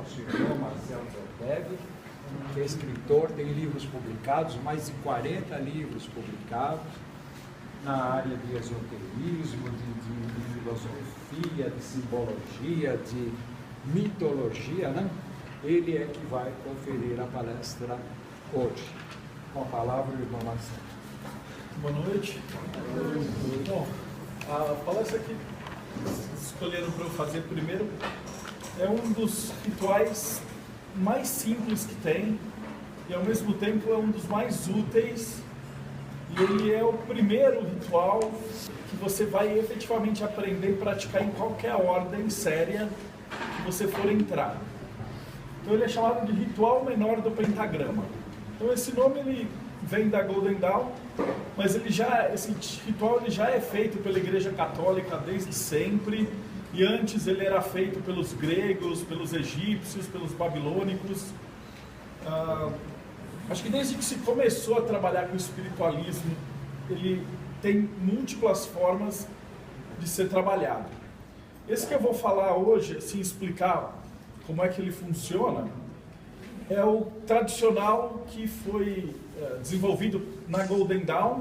nosso irmão Marcelo Zerbeck, que é escritor, tem livros publicados, mais de 40 livros publicados, na área de esoterismo, de filosofia, de simbologia, de mitologia, né? Ele é que vai conferir a palestra hoje. Com a palavra, o irmão Marcelo. Boa noite. Bom, a palestra que escolheram para eu fazer primeiro é um dos rituais mais simples que tem e ao mesmo tempo é um dos mais úteis, e ele é o primeiro ritual que você vai efetivamente aprender e praticar em qualquer ordem séria que você for entrar. Então ele é chamado de ritual menor do pentagrama. Então esse nome ele vem da Golden Dawn, mas esse ritual ele já é feito pela Igreja Católica desde sempre, e antes ele era feito pelos gregos, pelos egípcios, pelos babilônicos. Acho que desde que se começou a trabalhar com o espiritualismo, ele tem múltiplas formas de ser trabalhado. Esse que eu vou falar hoje, assim, explicar como é que ele funciona, é o tradicional que foi desenvolvido na Golden Dawn,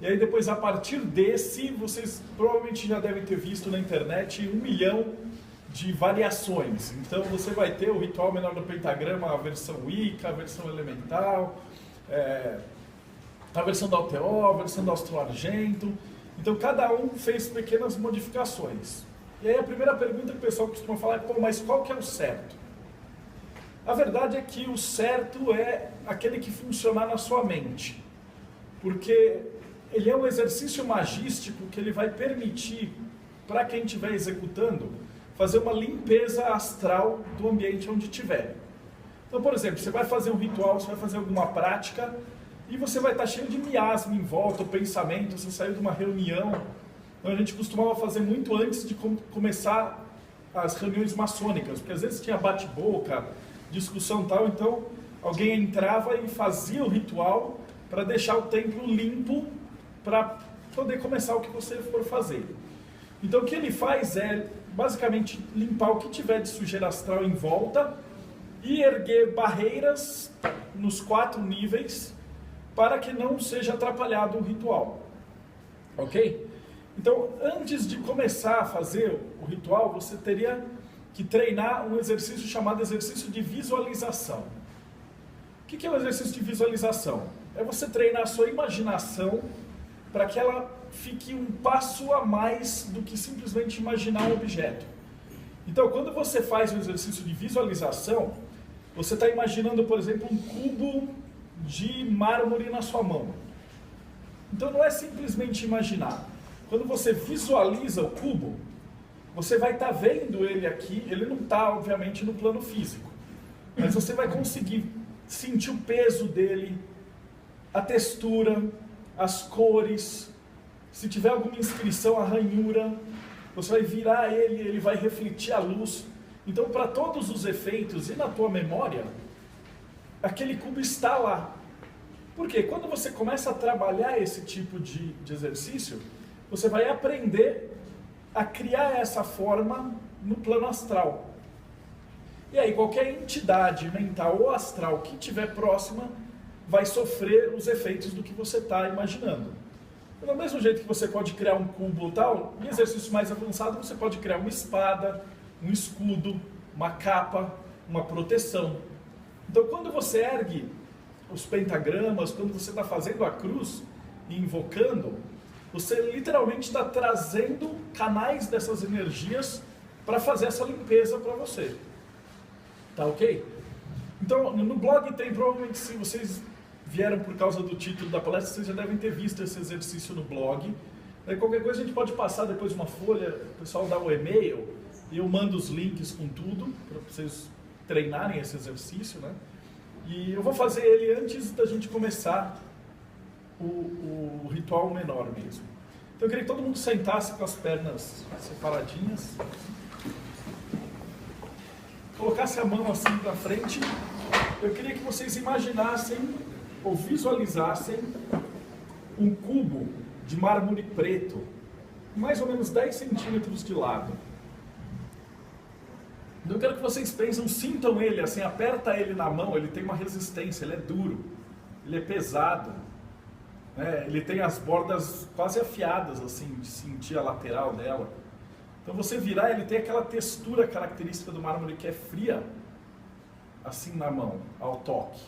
e aí depois a partir desse, vocês provavelmente já devem ter visto na internet 1 milhão de variações. Então você vai ter o ritual menor do pentagrama, a versão Wicca, a versão elemental, a versão da Alteó, a versão do Astro Argento. Então cada um fez pequenas modificações. E aí a primeira pergunta que o pessoal costuma falar é: pô, mas qual que é o certo? A verdade é que o certo é aquele que funcionar na sua mente, porque ele é um exercício magístico que ele vai permitir, para quem estiver executando, fazer uma limpeza astral do ambiente onde estiver. Então, por exemplo, você vai fazer um ritual, você vai fazer alguma prática, e você vai estar cheio de miasma em volta, o pensamento, você saiu de uma reunião. Então a gente costumava fazer muito antes de começar as reuniões maçônicas, porque às vezes tinha bate-boca, discussão tal, então alguém entrava e fazia o ritual para deixar o templo limpo para poder começar o que você for fazer. Então o que ele faz é basicamente limpar o que tiver de sujeira astral em volta e erguer barreiras nos 4 níveis para que não seja atrapalhado o ritual. Ok? Então, antes de começar a fazer o ritual, você teria que treinar um exercício chamado exercício de visualização. O que é o exercício de visualização? É você treinar a sua imaginação para que ela fique um passo a mais do que simplesmente imaginar um objeto. Então, quando você faz o exercício de visualização, você está imaginando, por exemplo, um cubo de mármore na sua mão. Então, não é simplesmente imaginar. Quando você visualiza o cubo, você vai estar vendo ele aqui, ele não está, obviamente, no plano físico, mas você vai conseguir sentir o peso dele, a textura, as cores, se tiver alguma inscrição, a ranhura, você vai virar ele, ele vai refletir a luz. Então, para todos os efeitos e na tua memória, aquele cubo está lá. Por quê? Quando você começa a trabalhar esse tipo de exercício, você vai aprender a criar essa forma no plano astral. E aí qualquer entidade mental ou astral que estiver próxima vai sofrer os efeitos do que você está imaginando. Do mesmo jeito que você pode criar um cubo ou tal, em exercício mais avançado você pode criar uma espada, um escudo, uma capa, uma proteção. Então quando você ergue os pentagramas, quando você está fazendo a cruz e invocando, você literalmente está trazendo canais dessas energias para fazer essa limpeza para você. Tá ok? Então, no blog tem, provavelmente, se vocês vieram por causa do título da palestra, vocês já devem ter visto esse exercício no blog. Aí, qualquer coisa a gente pode passar depois uma folha, o pessoal dá o e-mail, e eu mando os links com tudo, para vocês treinarem esse exercício, né? E eu vou fazer ele antes da gente começar o ritual menor mesmo. Então eu queria que todo mundo sentasse com as pernas separadinhas, colocasse a mão assim para frente. Eu queria que vocês imaginassem ou visualizassem um cubo de mármore preto, mais ou menos 10 centímetros de lado. Eu quero que vocês pensem, sintam ele, assim, aperta ele na mão, ele tem uma resistência, ele é duro, ele é pesado, né? Ele tem as bordas quase afiadas, assim, de sentir a lateral dela. Então você virar, ele tem aquela textura característica do mármore que é fria, assim na mão, ao toque.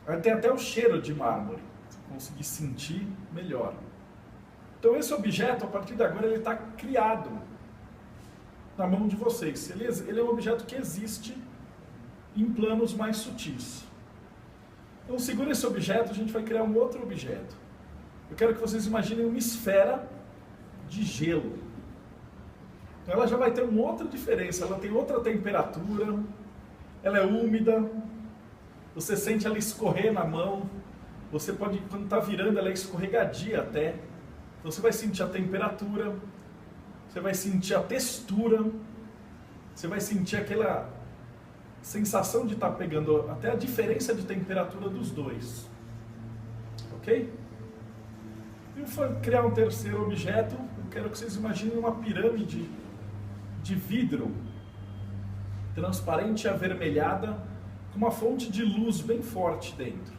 Aí tem até o cheiro de mármore, se conseguir sentir, melhor. Então esse objeto, a partir de agora, ele está criado na mão de vocês. Ele é um objeto que existe em planos mais sutis. Então segura esse objeto, a gente vai criar um outro objeto. Eu quero que vocês imaginem uma esfera de gelo. Então ela já vai ter uma outra diferença, ela tem outra temperatura, ela é úmida, você sente ela escorrer na mão, você pode, quando está virando, ela é escorregadia até. Então você vai sentir a temperatura, você vai sentir a textura, você vai sentir aquela sensação de estar pegando até a diferença de temperatura dos dois. Ok? E vou criar um terceiro objeto. Eu quero que vocês imaginem uma pirâmide de vidro transparente e avermelhada com uma fonte de luz bem forte dentro.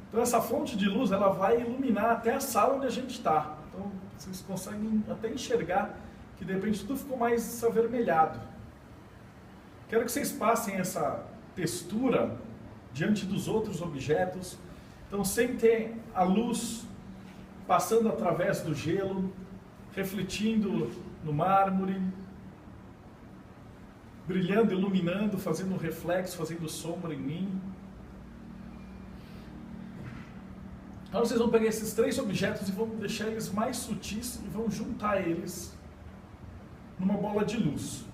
Então essa fonte de luz ela vai iluminar até a sala onde a gente está. Então vocês conseguem até enxergar que de repente tudo ficou mais avermelhado. Quero que vocês passem essa textura diante dos outros objetos. Então sentem a luz passando através do gelo, refletindo no mármore, brilhando, iluminando, fazendo reflexo, fazendo sombra em mim. Então vocês vão pegar esses três objetos e vão deixar eles mais sutis e vão juntar eles numa bola de luz.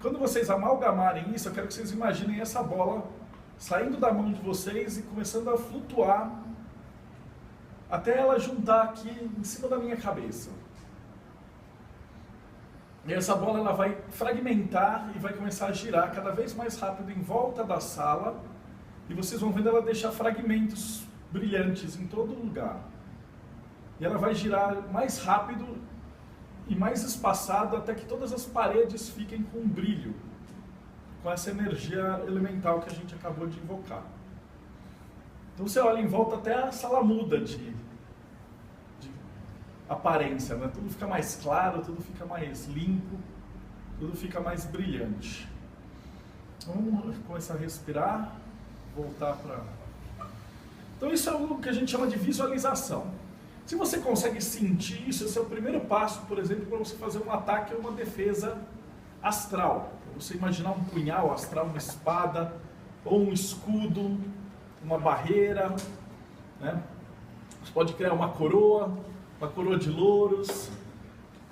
Quando vocês amalgamarem isso, eu quero que vocês imaginem essa bola saindo da mão de vocês e começando a flutuar até ela juntar aqui em cima da minha cabeça. E essa bola ela vai fragmentar e vai começar a girar cada vez mais rápido em volta da sala. E vocês vão vendo ela deixar fragmentos brilhantes em todo lugar. E ela vai girar mais rápido e mais espaçada até que todas as paredes fiquem com um brilho, com essa energia elemental que a gente acabou de invocar. Então você olha em volta, até a sala muda de aparência, né? Tudo fica mais claro, tudo fica mais limpo, tudo fica mais brilhante. Vamos começar a respirar, voltar para... Então isso é o que a gente chama de visualização. Se você consegue sentir isso, esse é o primeiro passo, por exemplo, para você fazer um ataque ou uma defesa astral. Para você imaginar um punhal astral, uma espada, ou um escudo, uma barreira, né? Você pode criar uma coroa de louros.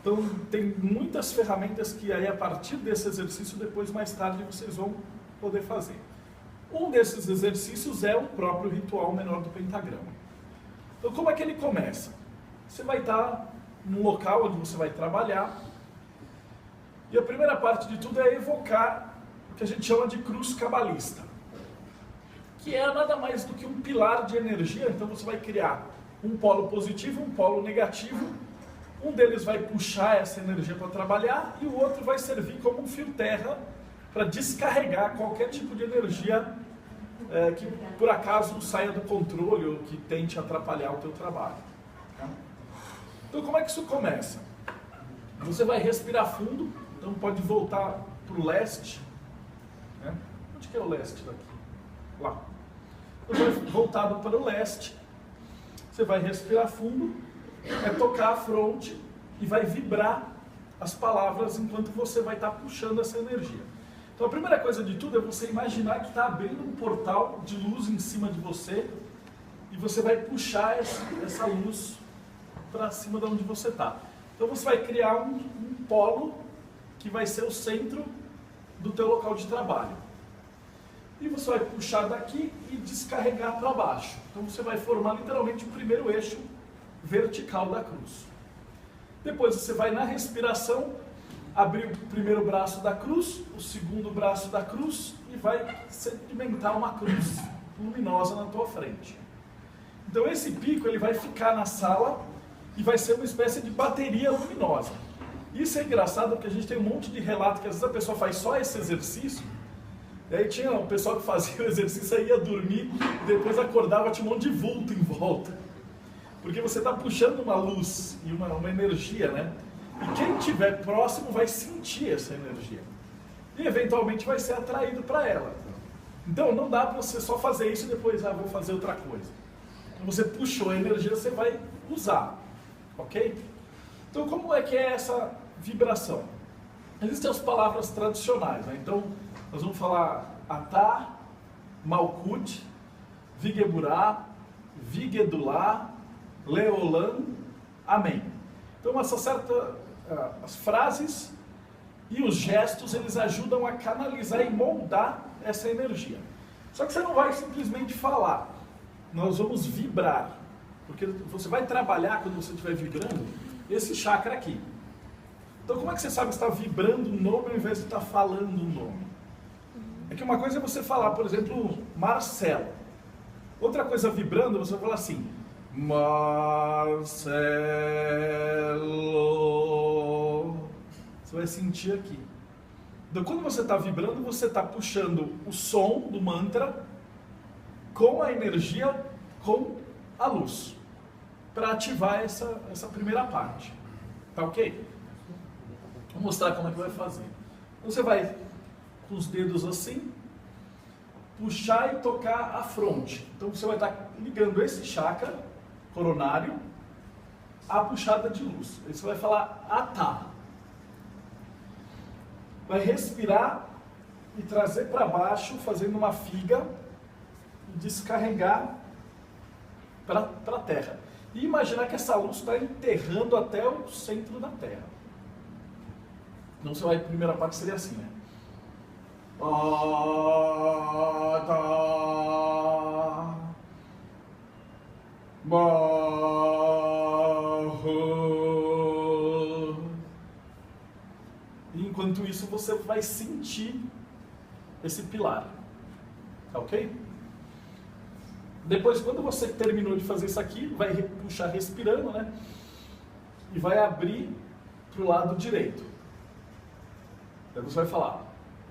Então tem muitas ferramentas que aí a partir desse exercício, depois mais tarde vocês vão poder fazer. Um desses exercícios é o próprio ritual menor do pentagrama. Então como é que ele começa? Você vai estar num local onde você vai trabalhar e a primeira parte de tudo é evocar o que a gente chama de cruz cabalista, que é nada mais do que um pilar de energia. Então você vai criar um polo positivo, um polo negativo. Um deles vai puxar essa energia para trabalhar e o outro vai servir como um fio terra para descarregar qualquer tipo de energia que por acaso saia do controle ou que tente atrapalhar o teu trabalho. Então como é que isso começa? Você vai respirar fundo, então pode voltar para o leste. Né? Onde que é o leste daqui? Lá. Então vai voltado para o leste, você vai respirar fundo, vai tocar a fronte e vai vibrar as palavras enquanto você vai estar puxando essa energia. Então a primeira coisa de tudo é você imaginar que está abrindo um portal de luz em cima de você e você vai puxar essa luz para cima de onde você está. Então você vai criar um polo que vai ser o centro do teu local de trabalho. E você vai puxar daqui e descarregar para baixo. Então você vai formar literalmente o primeiro eixo vertical da cruz. Depois você vai na respiração abrir o primeiro braço da cruz, o segundo braço da cruz e vai sedimentar uma cruz luminosa na tua frente. Então esse pico ele vai ficar na sala e vai ser uma espécie de bateria luminosa. Isso é engraçado porque a gente tem um monte de relato que às vezes a pessoa faz só esse exercício, e aí tinha um pessoal que fazia o exercício, aí ia dormir, e depois acordava, tinha um monte de vulto em volta. Porque você está puxando uma luz e uma energia, né? E quem estiver próximo vai sentir essa energia. E eventualmente vai ser atraído para ela. Então não dá para você só fazer isso e depois, vou fazer outra coisa. Quando você puxou a energia, você vai usar. Ok? Então como é que é essa vibração? Existem as palavras tradicionais, né? Então nós vamos falar Atá, Malkut, Vigeburá, Vigedulá, Leolam, Amém. Então as frases e os gestos, eles ajudam a canalizar e moldar essa energia. Só que você não vai simplesmente falar, nós vamos vibrar. Porque você vai trabalhar, quando você estiver vibrando, esse chakra aqui. Então como é que você sabe que está vibrando o nome ao invés de estar falando o nome? É que uma coisa é você falar, por exemplo, Marcelo. Outra coisa vibrando, você vai falar assim, Marcelo. Você vai sentir aqui. Então quando você está vibrando, você está puxando o som do mantra com a energia, com a luz, para ativar essa primeira parte. Tá ok? Vou mostrar como é que vai fazer. Você vai com os dedos assim, puxar e tocar a fronte. Então você vai estar ligando esse chakra coronário à puxada de luz. Aí você vai falar Atá. Vai respirar e trazer para baixo, fazendo uma figa e descarregar para a Terra. E imaginar que essa luz está enterrando até o centro da Terra. Então você vai, a primeira parte seria assim, né? E enquanto isso você vai sentir esse pilar, tá ok? Depois, quando você terminou de fazer isso aqui, vai puxar respirando, né? E vai abrir para o lado direito. Daí você vai falar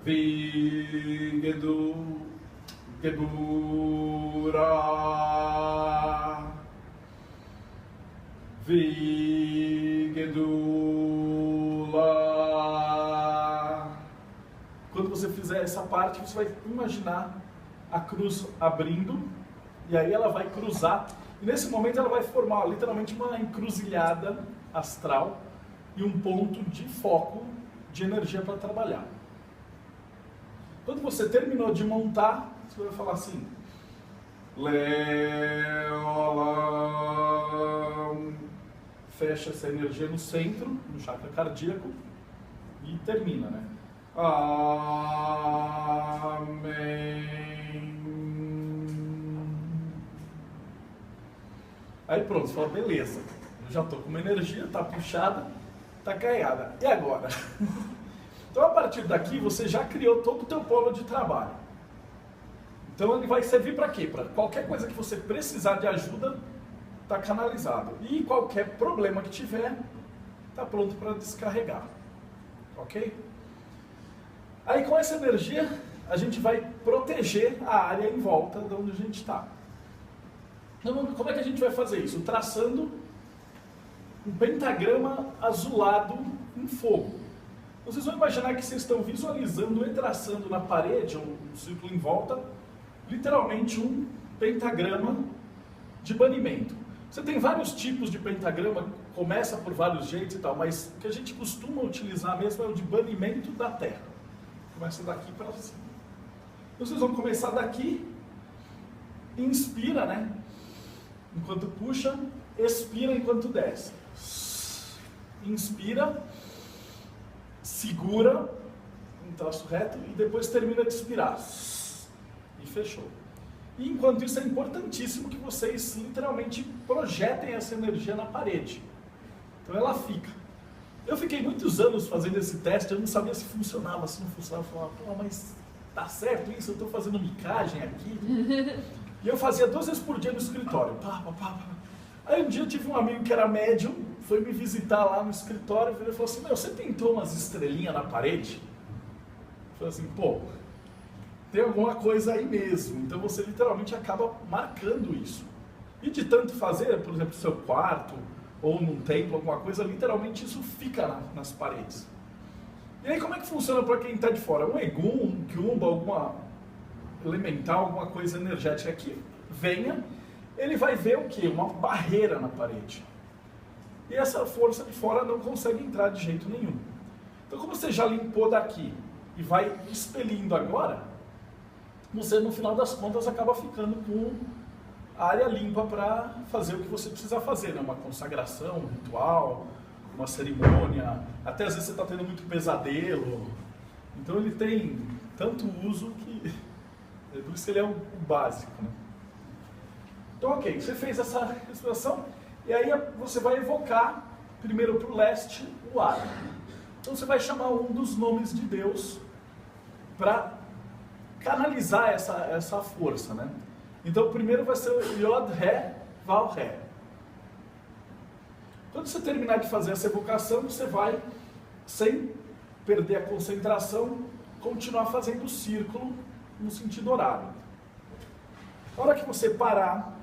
Vigedu, Gedura, Vigedula. Quando você fizer essa parte, você vai imaginar a cruz abrindo, e aí ela vai cruzar, e nesse momento ela vai formar literalmente uma encruzilhada astral e um ponto de foco de energia para trabalhar. Quando você terminou de montar, você vai falar assim, Leolam, fecha essa energia no centro, no chakra cardíaco, e termina, né? Amém. Aí pronto, você fala, beleza, eu já estou com uma energia, está puxada, está carregada. E agora? Então a partir daqui você já criou todo o teu polo de trabalho. Então ele vai servir para quê? Para qualquer coisa que você precisar de ajuda, está canalizado. E qualquer problema que tiver, está pronto para descarregar. Ok? Aí com essa energia, a gente vai proteger a área em volta de onde a gente está. Então, como é que a gente vai fazer isso? Traçando um pentagrama azulado em fogo. Vocês vão imaginar que vocês estão visualizando e traçando na parede, um círculo em volta, literalmente um pentagrama de banimento. Você tem vários tipos de pentagrama, começa por vários jeitos e tal, mas o que a gente costuma utilizar mesmo é o de banimento da Terra. Começa daqui para cima. Então, vocês vão começar daqui, inspira, né? Enquanto puxa, expira enquanto desce. Inspira, segura, um traço reto, e depois termina de expirar. E fechou. E enquanto isso, é importantíssimo que vocês literalmente projetem essa energia na parede. Então ela fica. Eu fiquei muitos anos fazendo esse teste, eu não sabia se funcionava, se não funcionava. Eu falava, pô, mas tá certo isso? Eu estou fazendo micagem aqui. E eu fazia 2 vezes por dia no escritório. Aí um dia eu tive um amigo que era médium, foi me visitar lá no escritório e falou assim, meu, você pintou umas estrelinhas na parede? Eu falei assim, pô, tem alguma coisa aí mesmo. Então você literalmente acaba marcando isso. E de tanto fazer, por exemplo, no seu quarto, ou num templo, alguma coisa, literalmente isso fica nas paredes. E aí como é que funciona para quem está de fora? Um egum, um kiumba, alguma elemental, alguma coisa energética que venha, ele vai ver o quê? Uma barreira na parede. E essa força de fora não consegue entrar de jeito nenhum. Então como você já limpou daqui e vai expelindo agora, você no final das contas acaba ficando com a área limpa para fazer o que você precisa fazer, né? Uma consagração, um ritual, uma cerimônia, até às vezes você está tendo muito pesadelo. Então ele tem tanto uso que é por isso que ele é o básico, né? Então ok, você fez essa respiração e aí você vai evocar primeiro para o leste o ar. Então você vai chamar um dos nomes de Deus para canalizar essa força, né? Então, o primeiro vai ser o Yod, Ré, Val, Ré. Quando você terminar de fazer essa evocação, você vai, sem perder a concentração, continuar fazendo o círculo no sentido horário. Na hora que você parar,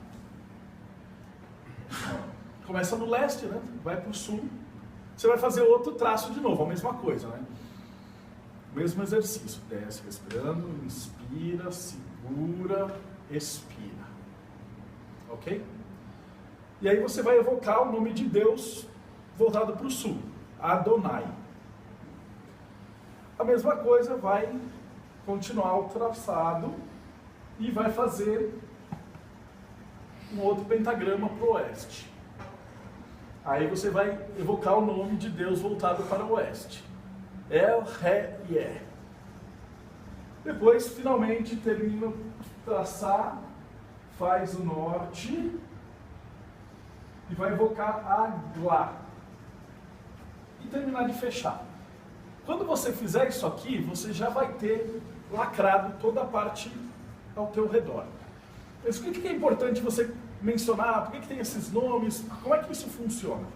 começa no leste, né? Vai para o sul, você vai fazer outro traço de novo, a mesma coisa, né? Mesmo exercício, desce respirando, inspira, segura, expira, ok? E aí você vai evocar o nome de Deus voltado para o sul, Adonai. A mesma coisa vai continuar o traçado e vai fazer um outro pentagrama para o oeste. Aí você vai evocar o nome de Deus voltado para o oeste, El, Ré, Yé. Depois, finalmente, termina de traçar, faz o norte e vai evocar Aglá. E terminar de fechar. Quando você fizer isso aqui, você já vai ter lacrado toda a parte ao teu redor. Mas o que é importante você mencionar? Por que tem esses nomes? Como é que isso funciona?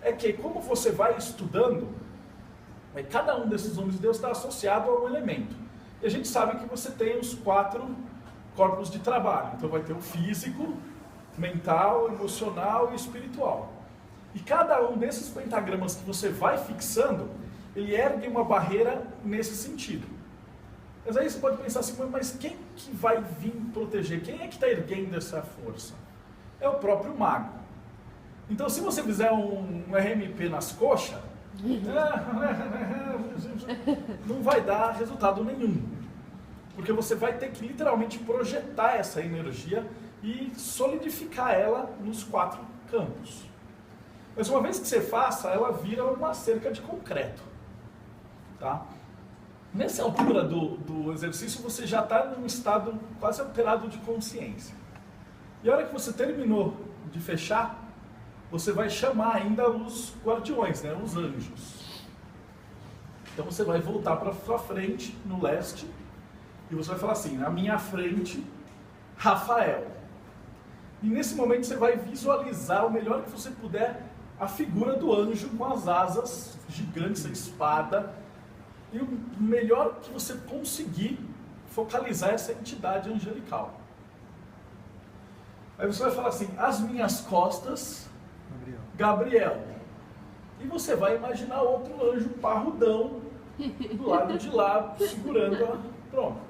É que, como você vai estudando, cada um desses nomes de Deus está associado a um elemento. E a gente sabe que você tem os 4 corpos de trabalho. Então vai ter o físico, mental, emocional e espiritual. E cada um desses pentagramas que você vai fixando, ele ergue uma barreira nesse sentido. Mas aí você pode pensar assim, mas quem que vai vir proteger? Quem é que está erguendo essa força? É o próprio mago. Então se você fizer um RMP nas coxas, não vai dar resultado nenhum, porque você vai ter que literalmente projetar essa energia e solidificar ela nos 4 campos. Mas uma vez que você faça, ela vira uma cerca de concreto, tá? Nessa altura do exercício, você já está num estado quase alterado de consciência. E a hora que você terminou de fechar, você vai chamar ainda os guardiões, né, os anjos. Então você vai voltar para sua frente, no leste, e você vai falar assim, na minha frente, Rafael. E nesse momento você vai visualizar o melhor que você puder a figura do anjo com as asas gigantes, a espada, e o melhor que você conseguir focalizar essa entidade angelical. Aí você vai falar assim, às minhas costas, Gabriel. E você vai imaginar outro anjo parrudão do lado de lá, segurando a... Pronto.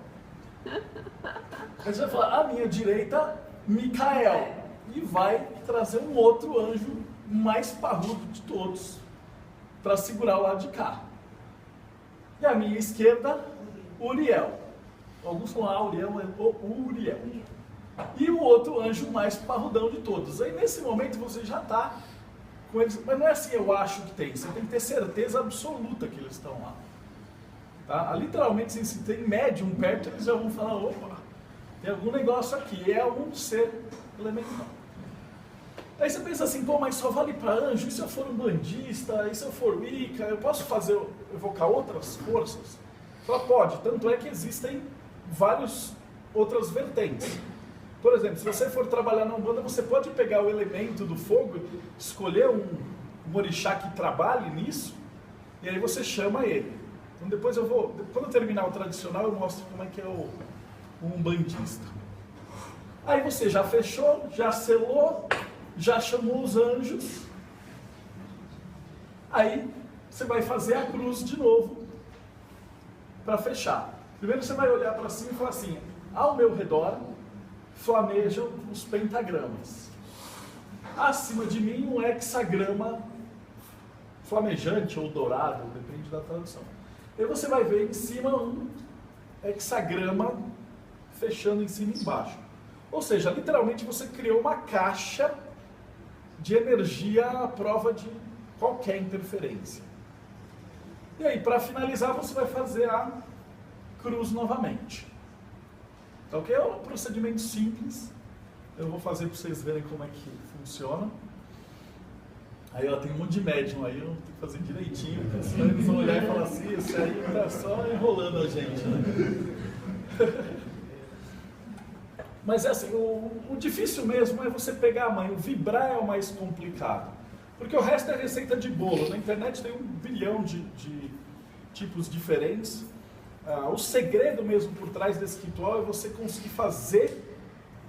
Aí você vai falar, à minha direita, Micael. E vai trazer um outro anjo mais parrudo de todos, para segurar o lado de cá. E à minha esquerda, Uriel. Alguns falam, Uriel é o Uriel. E o outro anjo mais parrudão de todos. Aí nesse momento você já está com eles, mas não é assim, eu acho que tem, você tem que ter certeza absoluta que eles estão lá. Tá? Literalmente, se tem médium perto, eles já vão falar, opa, tem algum negócio aqui, é um ser elemental. Aí você pensa assim, pô, mas só vale para anjo, e se eu for um bandista, e se eu for Wicca, eu posso evocar outras forças? Fala, pode, tanto é que existem várias outras vertentes. Por exemplo, se você for trabalhar na Umbanda, você pode pegar o elemento do fogo, escolher um orixá que trabalhe nisso, e aí você chama ele. Então depois quando eu terminar o tradicional, eu mostro como é que é o umbandista. Aí você já fechou, já selou, já chamou os anjos, aí você vai fazer a cruz de novo para fechar. Primeiro você vai olhar para cima e falar assim, ao meu redor flamejam os pentagramas. Acima de mim um hexagrama flamejante ou dourado, depende da tradução. Aí você vai ver em cima um hexagrama fechando em cima e embaixo. Ou seja, literalmente você criou uma caixa de energia à prova de qualquer interferência. E aí, para finalizar, você vai fazer a cruz novamente. Tá ok? É um procedimento simples. Eu vou fazer para vocês verem como é que funciona. Aí tem um monte de médium aí, eu tenho que fazer direitinho, porque senão eles vão olhar e falar assim, esse aí tá só enrolando a gente, né? Mas é assim, o difícil mesmo é você pegar a mãe, o vibrar é o mais complicado. Porque o resto é receita de bolo. Na internet tem 1 bilhão de tipos diferentes. O segredo mesmo por trás desse ritual é você conseguir fazer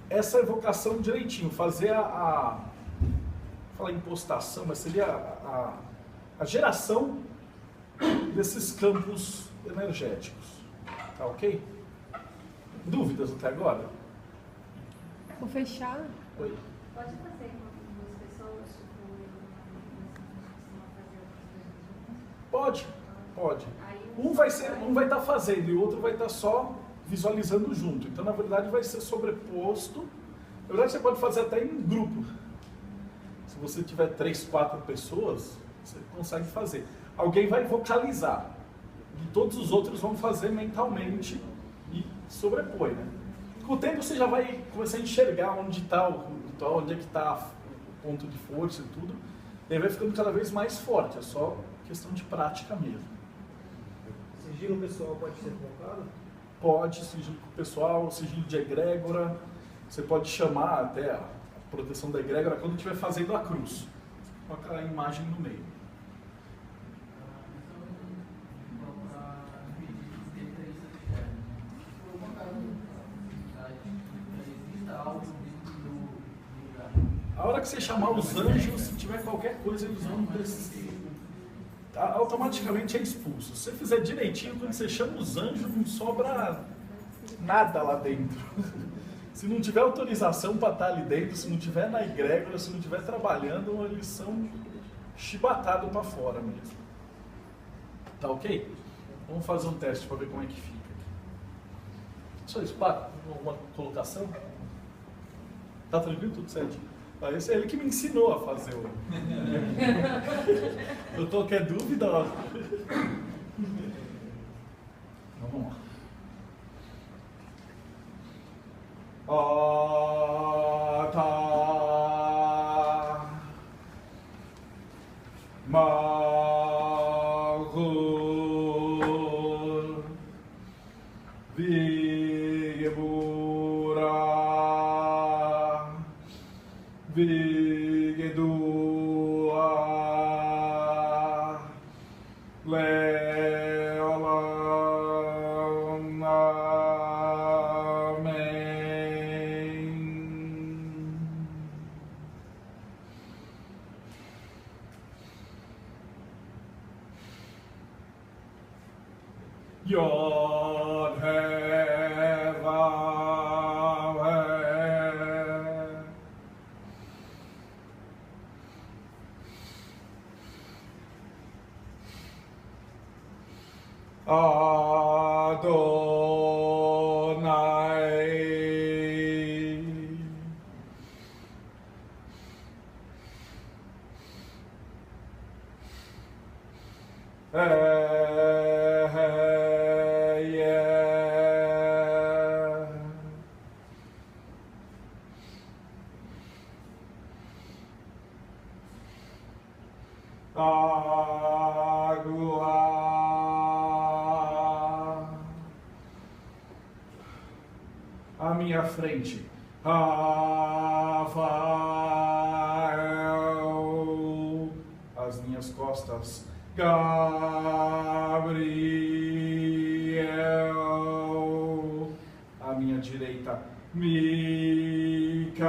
essa evocação direitinho, fazer falar impostação, mas seria a geração desses campos energéticos. Tá ok? Dúvidas até agora? Vou fechar. Oi. Pode fazer com 2 pessoas, tipo, costuma fazer outras coisas juntas? Pode. Um vai estar fazendo e o outro vai estar só visualizando junto. Então, na verdade, vai ser sobreposto. Na verdade, você pode fazer até em grupo. Se você tiver 3, 4 pessoas, você consegue fazer. Alguém vai vocalizar. E todos os outros vão fazer mentalmente e sobrepõe, né? Com o tempo você já vai começar a enxergar onde é que está o ponto de força e tudo. E aí vai ficando cada vez mais forte. É só questão de prática mesmo. Sigilo pessoal pode ser colocado? Pode, sigilo pessoal, sigilo de egrégora. Você pode chamar até a proteção da egrégora quando estiver fazendo a cruz. Coloca a imagem no meio. A hora que você chamar os anjos, se tiver qualquer coisa, eles vão automaticamente é expulso. Se você fizer direitinho, quando você chama os anjos, não sobra nada lá dentro. Se não tiver autorização para estar ali dentro, se não tiver na egrégora, se não estiver trabalhando, eles são chibatados para fora mesmo. Tá ok? Vamos fazer um teste para ver como é que fica. Só isso, alguma colocação? Tá tranquilo? Tudo certinho? Esse é ele que me ensinou a fazer o... Eu tô qualquer dúvida, ó. Vamos lá. Yod He Vav He. Adonai. À minha frente, Rafael, as minhas costas, Gabriel. À minha direita, Micael.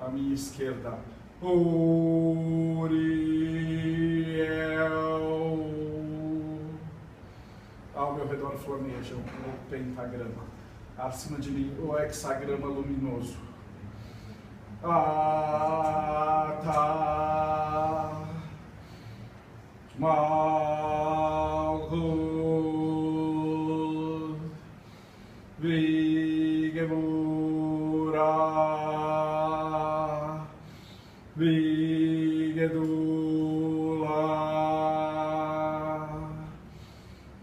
À minha esquerda, Uriel. Ao meu redor flamejam o pentagrama. Acima de mim, o hexagrama luminoso. Ata Malchut Vigemura Vigedula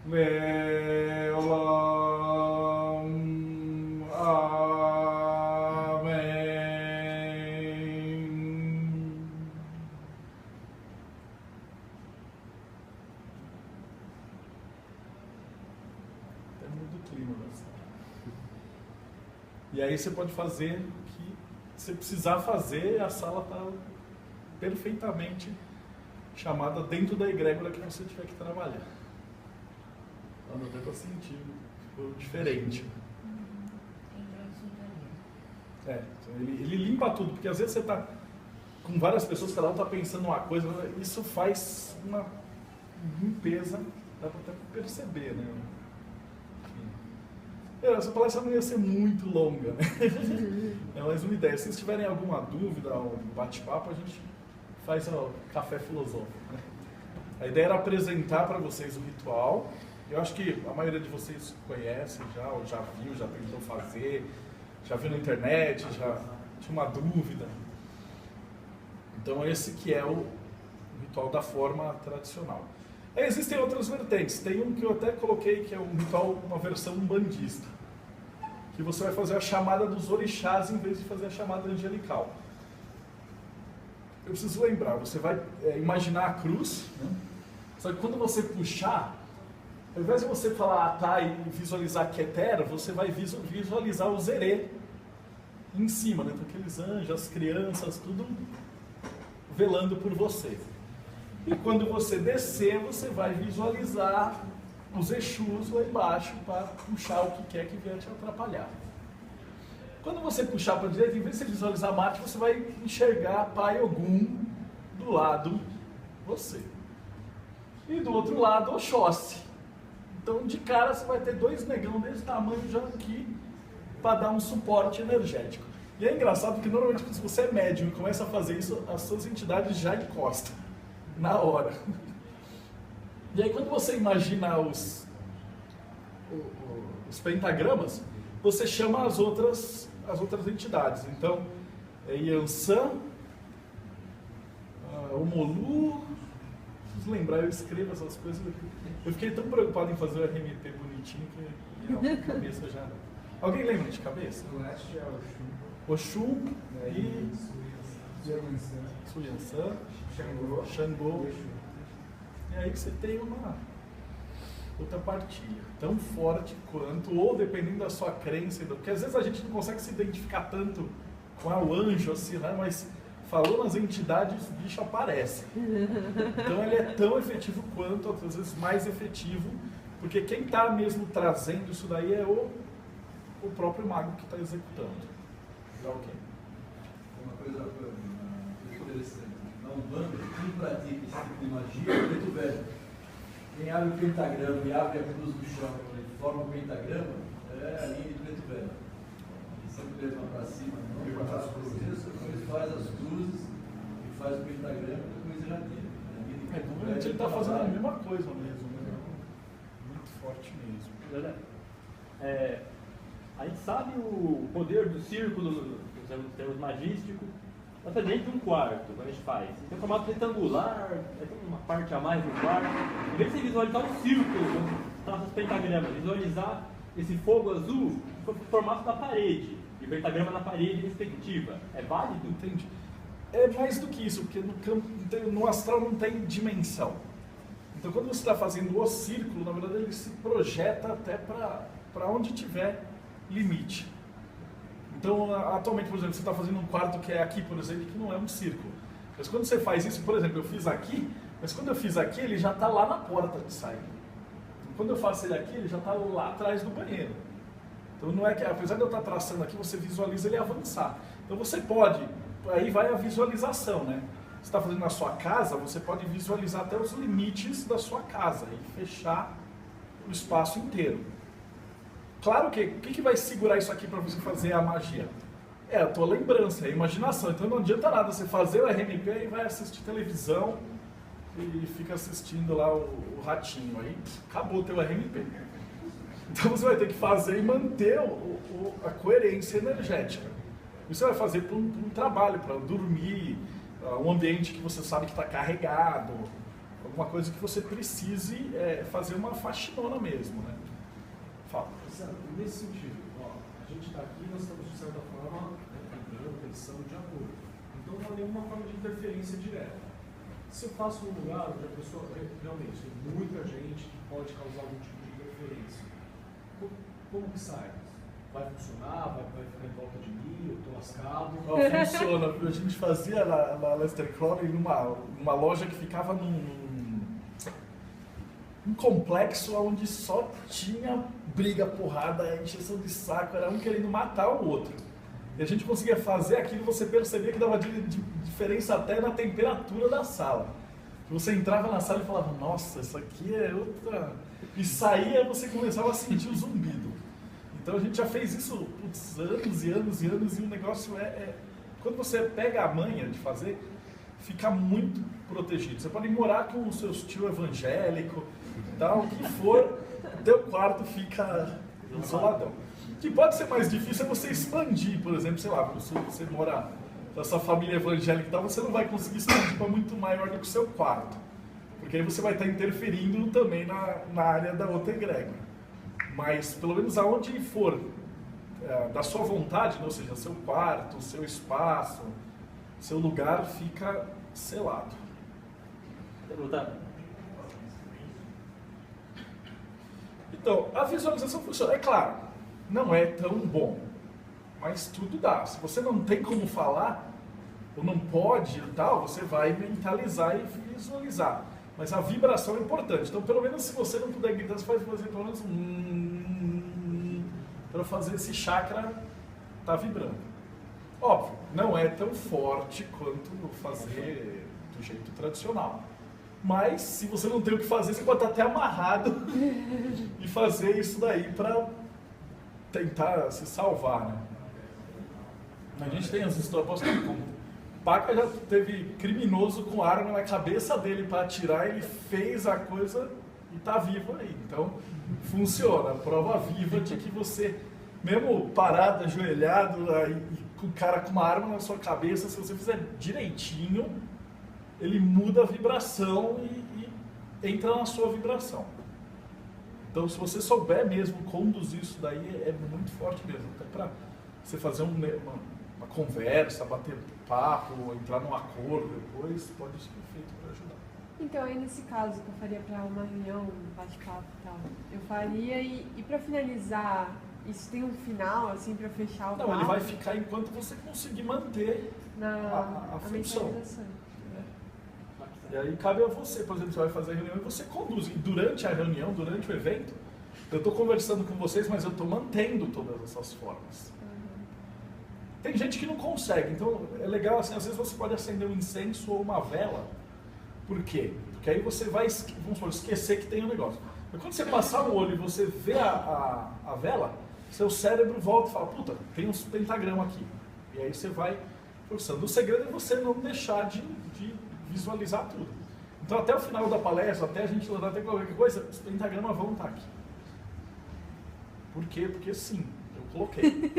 Veolam. Amém. Até muda o clima da sala. E aí você pode fazer o que você precisar fazer, a sala está perfeitamente chamada dentro da egrégora que você tiver que trabalhar. Eu não estou sentindo, ficou diferente. Ele limpa tudo, porque às vezes você está com várias pessoas, cada um está pensando uma coisa, isso faz uma limpeza, dá para até perceber, né? Essa palestra não ia ser muito longa, né? É mais uma ideia. Se vocês tiverem alguma dúvida ou bate-papo, a gente faz o café filosófico, né? A ideia era apresentar para vocês o ritual. Eu acho que a maioria de vocês conhece já, ou já viu, já tentou fazer, já viu na internet, já tinha uma dúvida. Então esse que é o ritual da forma tradicional. Existem outras vertentes. Tem um que eu até coloquei que é um ritual, uma versão umbandista, que você vai fazer a chamada dos orixás em vez de fazer a chamada angelical. Eu preciso lembrar, você vai imaginar a cruz, né? Só que quando você puxar, ao invés de você falar Atá e visualizar Ketera, você vai visualizar o Zerê em cima, né? Então, aqueles anjos, as crianças, tudo velando por você. E quando você descer, você vai visualizar os Exus lá embaixo para puxar o que quer que vier te atrapalhar. Quando você puxar para a direita, em vez de você visualizar Marte, você vai enxergar Pai Ogum do lado você. E do outro lado, Oxóssi. Então, de cara, você vai ter dois negão desse tamanho já aqui para dar um suporte energético. E é engraçado porque normalmente quando você é médium e começa a fazer isso, as suas entidades já encostam na hora. E aí quando você imagina os pentagramas, você chama as outras entidades. Então, é Yansan, Omolu. Preciso lembrar, eu escrevo essas coisas. Eu fiquei tão preocupado em fazer o RMP bonitinho que a cabeça já... Alguém lembra de cabeça? O leste é Oxum e Suyansan, Xangô. E aí você tem uma outra partilha, tão forte quanto, ou dependendo da sua crença, porque às vezes a gente não consegue se identificar tanto com o anjo, assim, né? Mas falou nas entidades, o bicho aparece. Então ele é tão efetivo quanto, às vezes mais efetivo, porque quem está mesmo trazendo isso daí é o próprio mago que está executando. Tá ok? Uma coisa interessante. Na Umbanda, quem pratica esse tipo de magia é o preto velho. Quem abre o pentagrama e abre a cruz do chão e forma o pentagrama é a linha de preto velho. Ele sempre leva para cima, não para as cruzes, depois faz as cruzes e faz o pentagrama e depois já tira. Normalmente ele está fazendo a mesma coisa mesmo, né? Muito forte mesmo. A gente sabe o poder do círculo, nos termos magísticos, até dentro de um quarto, quando a gente faz. Tem um formato retangular, tem uma parte a mais no quarto. Em vez de você visualizar o círculo, traços pentagramas, visualizar esse fogo azul no formato da parede, e o pentagrama na parede respectiva. É válido? Entendi. É mais do que isso, porque no astral não tem dimensão. Então quando você está fazendo o círculo, na verdade ele se projeta até para onde tiver limite. Então Então, atualmente, por exemplo, você está fazendo um quarto que é aqui, por exemplo, que não é um círculo. Mas quando você faz isso, por exemplo, eu fiz aqui, mas quando eu fiz aqui, ele já está lá na porta de saída. Então, quando eu faço ele aqui, ele já está lá atrás do banheiro. Então, não é que, apesar de eu estar traçando aqui, você visualiza ele avançar. Então, você pode, aí vai a visualização, né? Você está fazendo na sua casa, você pode visualizar até os limites da sua casa e fechar o espaço inteiro. Claro que o que vai segurar isso aqui para você fazer a magia? É a tua lembrança, é a imaginação. Então não adianta nada você fazer o RMP e vai assistir televisão e fica assistindo lá o ratinho. Aí acabou o teu RMP. Então você vai ter que fazer e manter a coerência energética. Isso você vai fazer para um trabalho, para dormir, um ambiente que você sabe que está carregado, alguma coisa que você precise fazer uma faxinona mesmo, né? Fala. Nesse sentido, ó, a gente está aqui, nós estamos de certa forma entrando, pensando de acordo. Então não há nenhuma forma de interferência direta. Se eu faço num lugar onde a pessoa realmente tem muita gente que pode causar algum tipo de interferência, como que sai? Vai funcionar? Vai ficar em volta de mim? Eu estou lascado? Funciona. A gente fazia na Lester Crowley numa loja que ficava num complexo onde só tinha briga, porrada, encheção de saco, era um querendo matar o outro. E a gente conseguia fazer aquilo, você percebia que dava diferença até na temperatura da sala. Você entrava na sala e falava, nossa, isso aqui é outra... E saía e você começava a sentir o zumbido. Então a gente já fez isso anos e anos e anos, e o negócio quando você pega a manha de fazer, fica muito protegido. Você pode morar com o seu tio evangélico, tal, o que for, teu quarto fica isoladão. O que pode ser mais difícil é você expandir, por exemplo, sei lá, se você mora com a sua família evangélica e tal, você não vai conseguir expandir para muito maior do que o seu quarto. Porque aí você vai estar interferindo também na área da outra egrégora. Mas, pelo menos aonde for da sua vontade, ou seja, seu quarto, seu espaço, seu lugar fica selado. Então, a visualização funciona. É claro, não é tão bom, mas tudo dá. Se você não tem como falar, ou não pode e tal, você vai mentalizar e visualizar. Mas a vibração é importante. Então, pelo menos se você não puder gritar, você faz pelo menos para fazer esse chakra tá vibrando. Óbvio, não é tão forte quanto fazer do jeito tradicional. Mas, se você não tem o que fazer, você pode estar até amarrado e fazer isso daí para tentar se salvar, né? A gente tem as histórias, posso contar como Paca já teve criminoso com arma na cabeça dele para atirar, ele fez a coisa e está vivo aí. Então, funciona, prova viva de que você, mesmo parado, ajoelhado, aí, com o cara com uma arma na sua cabeça, se você fizer direitinho, ele muda a vibração e entra na sua vibração. Então, se você souber mesmo conduzir isso daí, é muito forte mesmo. Até para você fazer uma conversa, bater papo, entrar num acordo depois, pode ser feito para ajudar. Então, aí nesse caso que eu faria para uma reunião, um bate-papo e tal, eu faria e para finalizar, isso tem um final, assim, para fechar o papo? Não, ele vai ficar enquanto você conseguir manter a função. E aí cabe a você, por exemplo, você vai fazer a reunião e você conduz. E durante a reunião, durante o evento, eu estou conversando com vocês, mas eu estou mantendo todas essas formas. Tem gente que não consegue, então é legal, assim, às vezes você pode acender um incenso ou uma vela. Por quê? Porque aí você vai, vamos supor, esquecer que tem um negócio. Mas quando você passar o olho e você vê a vela, seu cérebro volta e fala, puta, tem uns pentagramas aqui. E aí você vai forçando. O segredo é você não deixar de visualizar tudo. Então até o final da palestra, até a gente levar até qualquer coisa, os pentagramas vão estar aqui. Por quê? Porque sim, eu coloquei.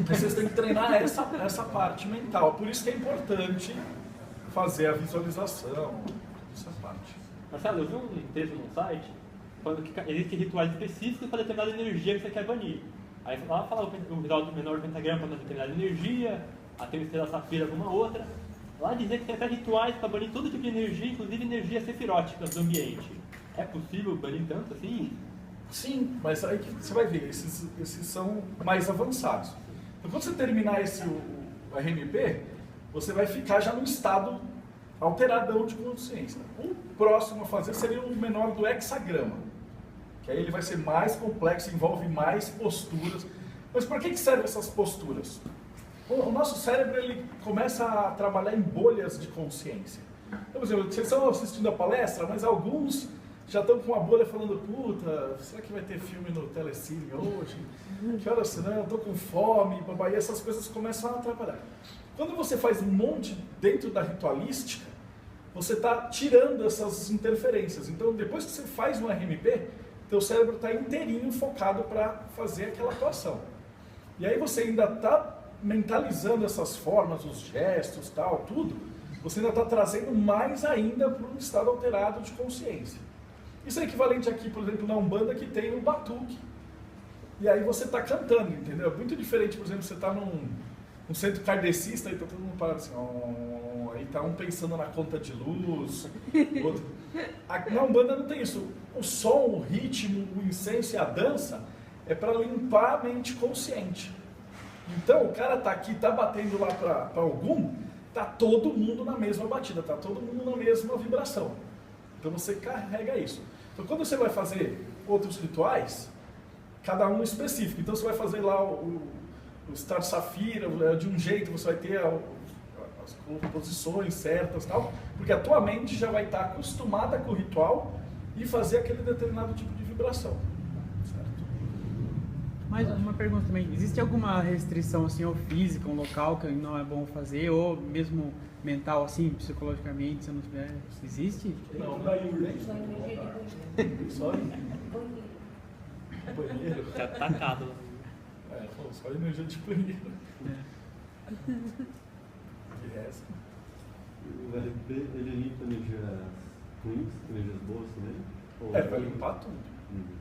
Vocês têm que treinar essa parte mental. Por isso que é importante fazer a visualização, essa parte. Marcelo, eu vi um texto no site falando que existem rituais específicos para determinada energia que você quer banir. Aí lá fala o ritual do menor pentagrama para determinada energia, até o estrela safira alguma outra. Lá dizia que tem até rituais para banir todo tipo de energia, inclusive energias sefiróticas do ambiente. É possível banir tanto assim? Sim, mas aí que você vai ver, esses são mais avançados. Então, quando você terminar o RMP, você vai ficar já num estado alteradão de consciência. O próximo a fazer seria o menor do hexagrama, que aí ele vai ser mais complexo, envolve mais posturas. Mas para que servem essas posturas? O nosso cérebro ele começa a trabalhar em bolhas de consciência. Então, por exemplo, vocês estão assistindo a palestra, mas alguns já estão com uma bolha falando, puta, será que vai ter filme no Telecine hoje? Que horas será? Eu estou com fome, babai, e essas coisas começam a atrapalhar. Quando você faz um monte dentro da ritualística, você está tirando essas interferências. Então, depois que você faz um RMP, teu cérebro está inteirinho focado para fazer aquela atuação. E aí você ainda está mentalizando essas formas, os gestos, tal, tudo, você ainda está trazendo mais ainda para um estado alterado de consciência. Isso é equivalente aqui, por exemplo, na Umbanda, que tem o batuque. E aí você está cantando, entendeu? É muito diferente, por exemplo, você está num centro kardecista e está todo mundo parado assim, aí está um pensando na conta de luz, outro. Na Umbanda não tem isso. O som, o ritmo, o incenso e a dança é para limpar a mente consciente. Então, o cara está aqui, está batendo lá para algum, está todo mundo na mesma batida, está todo mundo na mesma vibração. Então, você carrega isso. Então, quando você vai fazer outros rituais, cada um específico. Então, você vai fazer lá o Star Safira, de um jeito, você vai ter as composições certas e tal, porque a tua mente já vai estar acostumada com o ritual e fazer aquele determinado tipo de vibração. Mais uma pergunta também, existe alguma restrição assim, ou física, um local que não é bom fazer, ou mesmo mental, assim, psicologicamente, se não tiver, existe? Não, só banheiro. Tá atacado. Só energia de banheiro. De resto. O RP, ele limpa energias ruins, energias boas também? Ou vai limpar tudo.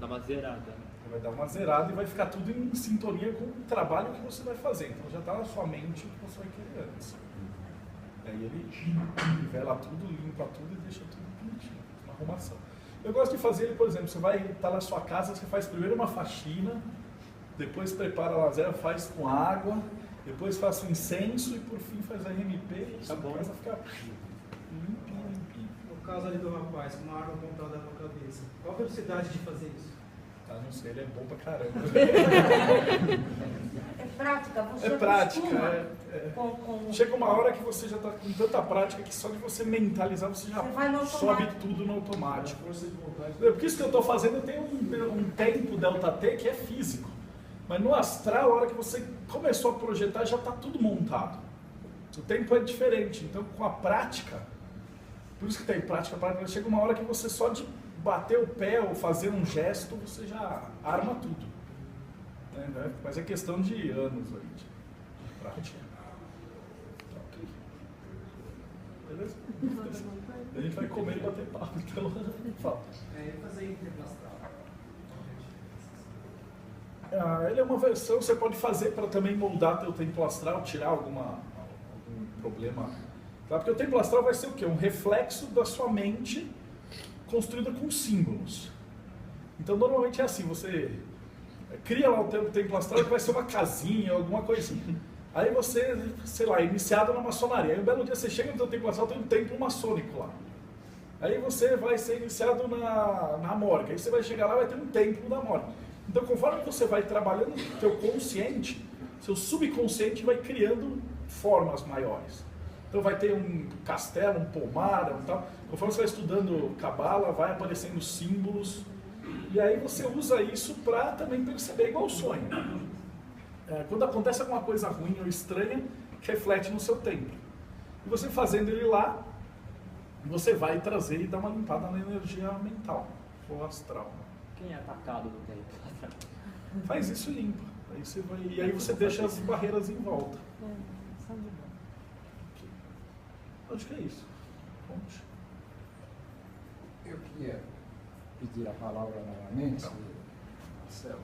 Dá uma zerada. Vai dar uma zerada e vai ficar tudo em sintonia com o trabalho que você vai fazer. Então já está na sua mente o que você vai querer antes. Aí ele nivela tudo, limpa tudo e deixa tudo bonitinho, uma arrumação. Eu gosto de fazer ele, por exemplo, você vai estar na sua casa, você faz primeiro uma faxina, depois prepara a lazera, faz com água, depois faz o incenso e por fim faz a RMP e a casa fica limpinha. No caso ali do rapaz, com uma arma apontada na cabeça, qual a velocidade de fazer isso? Não sei, ele é bom pra caramba. É prática, você É prática, com... Chega uma hora que você já está com tanta prática que só de você mentalizar você já sobe tudo no automático. Porque isso que eu estou fazendo, eu tenho um tempo delta T que é físico. Mas no astral, a hora que você começou a projetar, já está tudo montado. O tempo é diferente. Então, com a prática, por isso que tem prática, chega uma hora que você só de bater o pé ou fazer um gesto, você já arma tudo. Né? Mas é questão de anos aí, de prática. Ok. Beleza? A gente vai comer e bater papo, então fala. Fazer interpastral. Ele é uma versão que você pode fazer para também moldar teu templo astral, tirar algum problema. Tá? Porque o templo astral vai ser o quê? Um reflexo da sua mente construída com símbolos. Então, normalmente é assim, você cria lá o templo astral que vai ser uma casinha, alguma coisa assim. Aí você, sei lá, é iniciado na maçonaria. Aí um belo dia você chega no teu templo astral, tem um templo maçônico lá. Aí você vai ser iniciado na Morga. Aí você vai chegar lá e vai ter um templo da Morga. Então, conforme você vai trabalhando o teu consciente, seu subconsciente vai criando formas maiores. Então vai ter um castelo, um pomar, um tal. Conforme você vai estudando Cabala, vai aparecendo símbolos. E aí você usa isso para também perceber igual o sonho. Quando acontece alguma coisa ruim ou estranha, reflete no seu templo. E você fazendo ele lá, você vai trazer e dar uma limpada na energia mental, ou astral. Quem é atacado no tempo? Faz isso e limpa. Aí você vai, e aí você deixa as barreiras em volta. Acho que é isso. Ponte. Eu queria pedir a palavra novamente, Marcelo.